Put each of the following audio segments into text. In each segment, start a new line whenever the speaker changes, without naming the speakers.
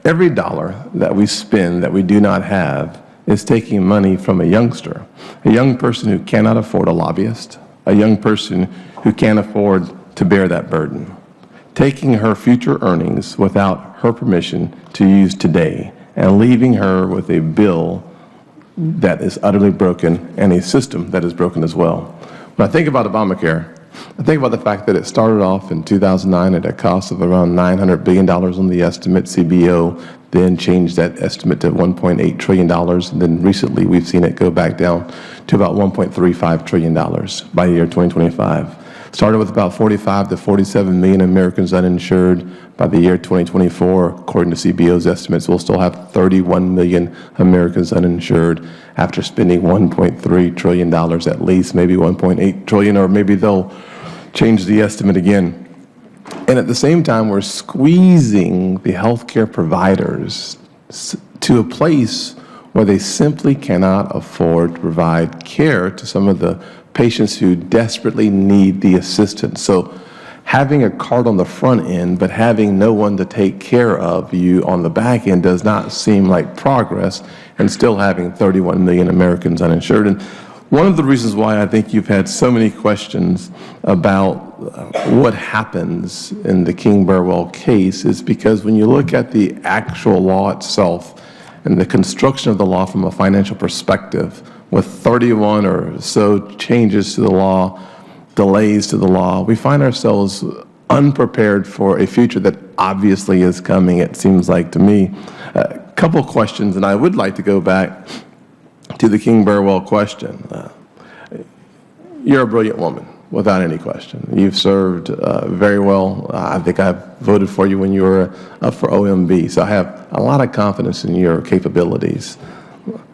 Every dollar that we spend that we do not have is taking money from a youngster, a young person who cannot afford a lobbyist, a young person who can't afford to bear that burden, taking her future earnings without her permission to use today and leaving her with a bill that is utterly broken and a system that is broken as well. When I think about Obamacare, I think about the fact that it started off in 2009 at a cost of around $900 billion on the estimate. CBO then changed that estimate to $1.8 trillion. And then recently we've seen it go back down to about $1.35 trillion by the year 2025. Started with about 45 to 47 million Americans uninsured. By the year 2024, according to CBO's estimates, we'll still have 31 million Americans uninsured after spending $1.3 trillion at least, maybe $1.8 trillion, or maybe they'll change the estimate again. And at the same time, we're squeezing the healthcare providers to a place where they simply cannot afford to provide care to some of the patients who desperately need the assistance. So having a cart on the front end but having no one to take care of you on the back end does not seem like progress, and still having 31 million Americans uninsured. And one of the reasons why I think you've had so many questions about what happens in the King-Burwell case is because when you look at the actual law itself and the construction of the law from a financial perspective, with 31 or so changes to the law, delays to the law, we find ourselves unprepared for a future that obviously is coming, it seems like to me. A couple questions, and I would like to go back to the King-Burwell question. You're a brilliant woman, without any question. You've served very well. I think I voted for you when you were up for OMB, so I have a lot of confidence in your capabilities.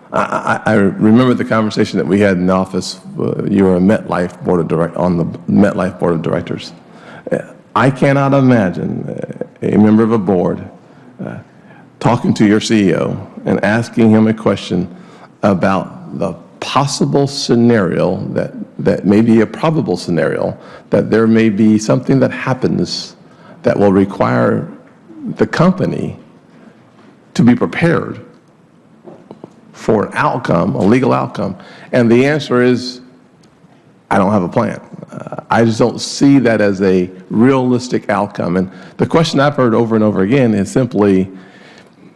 I remember the conversation that we had in the office. You were a MetLife on the MetLife Board of Directors. I cannot imagine a member of a board talking to your CEO and asking him a question about the possible scenario that may be a probable scenario, that there may be something that happens that will require the company to be prepared for an outcome, a legal outcome, and the answer is, I don't have a plan. I just don't see that as a realistic outcome. And the question I've heard over and over again is simply,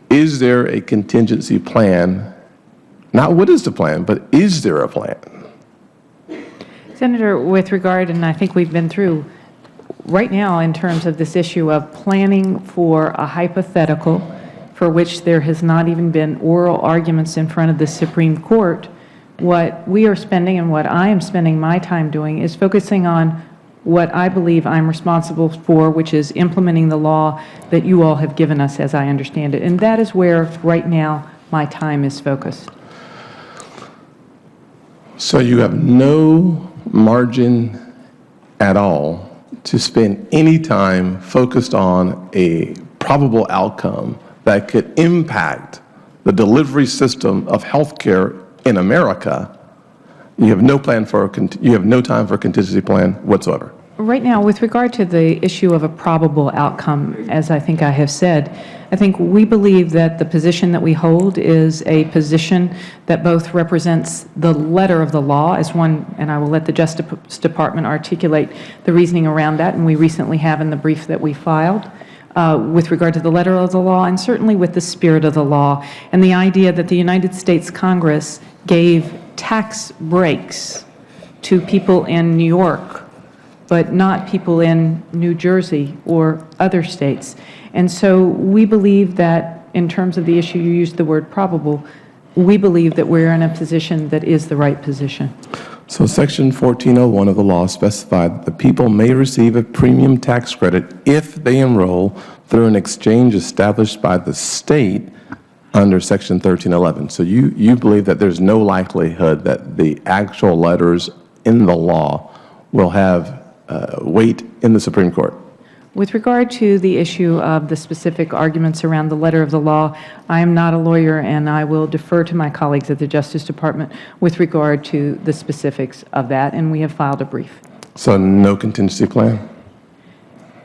is there a contingency plan? Not what is the plan, but is there a plan?
Senator, with regard, and I think we've been through, right now in terms of this issue of planning for a hypothetical for which there has not even been oral arguments in front of the Supreme Court, what we are spending and what I am spending my time doing is focusing on what I believe I'm responsible for, which is implementing the law that you all have given us as I understand it. And that is where right now my time is focused.
So you have no margin at all to spend any time focused on a probable outcome that could impact the delivery system of healthcare in America. You have no plan for you have no time for a contingency plan whatsoever.
Right now, with regard to the issue of a probable outcome, as I think I have said, I think we believe that the position that we hold is a position that both represents the letter of the law as one, and I will let the Justice Department articulate the reasoning around that, and we recently have in the brief that we filed, with regard to the letter of the law, and certainly with the spirit of the law, and the idea that the United States Congress gave tax breaks to people in New York, but not people in New Jersey or other states. And so we believe that in terms of the issue, you used the word probable, we believe that we're in a position that is the right position.
So Section 1401 of the law specified that the people may receive a premium tax credit if they enroll through an exchange established by the state under Section 1311. So you believe that there's no likelihood that the actual letters in the law will have weight in the Supreme Court?
With regard to the issue of the specific arguments around the letter of the law, I am not a lawyer, and I will defer to my colleagues at the Justice Department with regard to the specifics of that, and we have filed a brief.
So no contingency plan?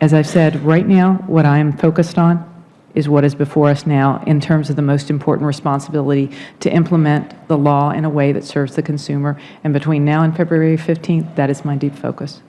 As I've said, right now, what I am focused on is what is before us now in terms of the most important responsibility to implement the law in a way that serves the consumer. And between now and February 15th, that is my deep focus.